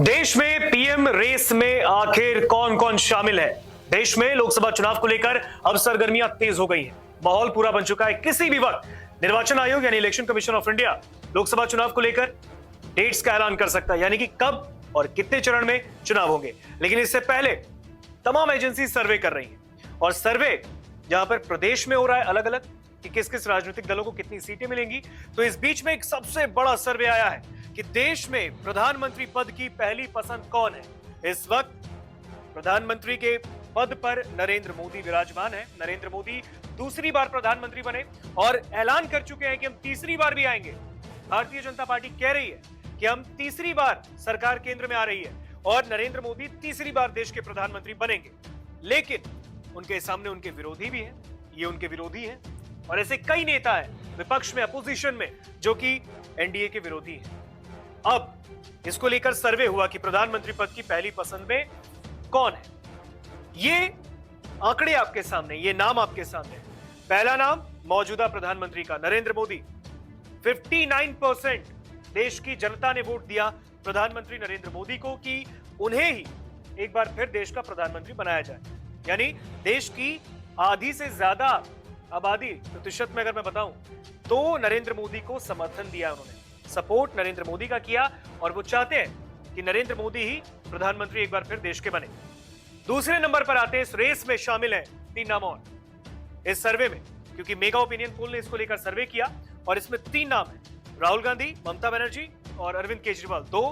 देश में PM race में आखिर कौन कौन शामिल है। देश में लोकसभा चुनाव को लेकर अब सरगर्मियां तेज हो गई हैं। माहौल पूरा बन चुका है। किसी भी वक्त निर्वाचन आयोग यानी election commission of India Lok Sabha चुनाव को लेकर डेट्स का ऐलान कर सकता है, यानी कि कब और कितने चरण में चुनाव होंगे। लेकिन इससे पहले तमाम एजेंसी सर्वे कर रही हैं और सर्वे जहां पर प्रदेश में हो रहा है अलग अलग कि किस किस राजनीतिक दलों को कितनी सीटें मिलेंगी, तो इस बीच में एक सबसे बड़ा सर्वे आया है कि देश में प्रधानमंत्री पद की पहली पसंद कौन है। इस वक्त प्रधानमंत्री के पद पर नरेंद्र मोदी विराजमान है। नरेंद्र मोदी दूसरी बार प्रधानमंत्री बने और ऐलान कर चुके हैं कि हम तीसरी बार भी आएंगे। भारतीय जनता पार्टी कह रही है कि हम तीसरी बार सरकार केंद्र में आ रही है और नरेंद्र मोदी तीसरी बार देश के प्रधानमंत्री बनेंगे। लेकिन उनके सामने उनके विरोधी भी हैं, ये उनके विरोधी हैं और ऐसे कई नेता हैं विपक्ष में, अपोजिशन में, जो कि एनडीए के विरोधी हैं। अब इसको लेकर सर्वे हुआ कि प्रधानमंत्री पद की पहली पसंद में कौन है। ये आंकड़े आपके सामने, ये नाम आपके सामने। पहला नाम मौजूदा प्रधानमंत्री का, नरेंद्र मोदी। 59% देश की जनता ने वोट दिया प्रधानमंत्री नरेंद्र मोदी को कि उन्हें ही एक बार फिर देश का प्रधानमंत्री बनाया जाए। यानी देश की आधी से ज्यादा आबादी प्रतिशत में अगर मैं बताऊं तो नरेंद्र मोदी को समर्थन दिया उन्होंने, सपोर्ट नरेंद्र मोदी का किया और वो चाहते हैं कि नरेंद्र मोदी ही प्रधानमंत्री एक बार फिर देश के बने। दूसरे नंबर पर आते हैं, इस रेस में शामिल हैं 3 नाम और इस सर्वे में, क्योंकि मेगा ओपिनियन पोल ने इसको लेकर सर्वे किया और इसमें 3 नाम है, राहुल गांधी, ममता बनर्जी और अरविंद केजरीवाल। 2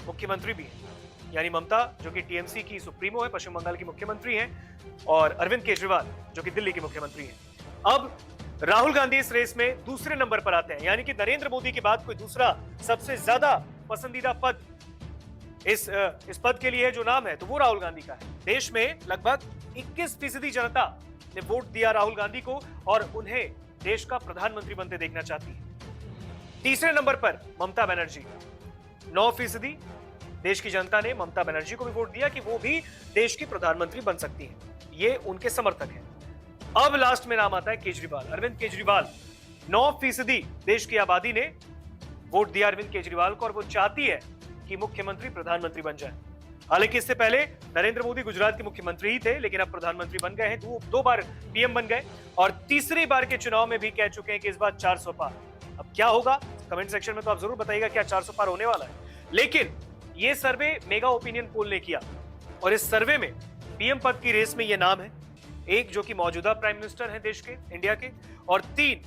मुख्यमंत्री भी हैं, यानी ममता जो कि टीएमसी की सुप्रीमो है, पश्चिम बंगाल की मुख्यमंत्री हैं, और अरविंद केजरीवाल जो कि दिल्ली के मुख्यमंत्री हैं। अब राहुल गांधी इस रेस में दूसरे नंबर पर आते हैं, यानी कि नरेंद्र मोदी के बाद कोई दूसरा सबसे ज्यादा पसंदीदा पद इस पद के लिए जो नाम है तो वो राहुल गांधी का है। देश में लगभग 21% जनता ने वोट दिया राहुल गांधी को और उन्हें देश का प्रधानमंत्री बनते देखना चाहती है। तीसरे नंबर पर ममता बनर्जी, 9% देश की जनता ने ममता बनर्जी को भी वोट दिया कि वो भी देश की प्रधानमंत्री बन सकती है, ये उनके समर्थक हैं। अब लास्ट में नाम आता है केजरीवाल, अरविंद केजरीवाल। 9% देश की आबादी ने वोट दिया अरविंद केजरीवाल को और वो चाहती है कि मुख्यमंत्री प्रधानमंत्री बन जाए। हालांकि इससे पहले नरेंद्र मोदी गुजरात के मुख्यमंत्री ही थे, लेकिन अब प्रधानमंत्री बन गए हैं, 2 बार पीएम बन गए और तीसरी बार के चुनाव में भी कह चुके हैं कि इस बार 400 पार। अब क्या होगा कमेंट सेक्शन में तो आप जरूर बताइएगा क्या 400 पार होने वाला है। लेकिन यह सर्वे मेगा ओपिनियन पोल ने किया और इस सर्वे में पीएम पद की रेस में यह नाम है, 1 जो कि मौजूदा प्राइम मिनिस्टर हैं देश के, इंडिया के, और 3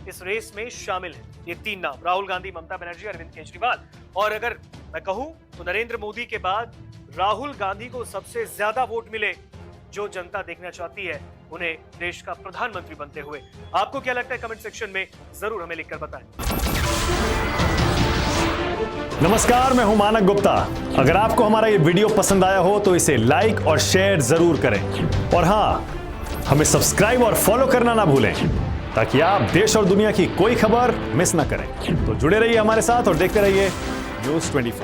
इस रेस में शामिल हैं। ये 3 नाम, राहुल गांधी, ममता बनर्जी, अरविंद केजरीवाल। और अगर मैं कहूं तो नरेंद्र मोदी के बाद राहुल गांधी को सबसे ज्यादा वोट मिले, जो जनता देखना चाहती है उन्हें देश का प्रधानमंत्री बनते हुए। आपको क्या लगता है कमेंट सेक्शन में जरूर हमें लिखकर बताएं। नमस्कार, मैं हूं मानक गुप्ता। अगर आपको हमारा ये वीडियो पसंद आया हो तो इसे लाइक और शेयर जरूर करें और हां, हमें सब्सक्राइब और फॉलो करना ना भूलें ताकि आप देश और दुनिया की कोई खबर मिस ना करें। तो जुड़े रहिए हमारे साथ और देखते रहिए न्यूज़ 24।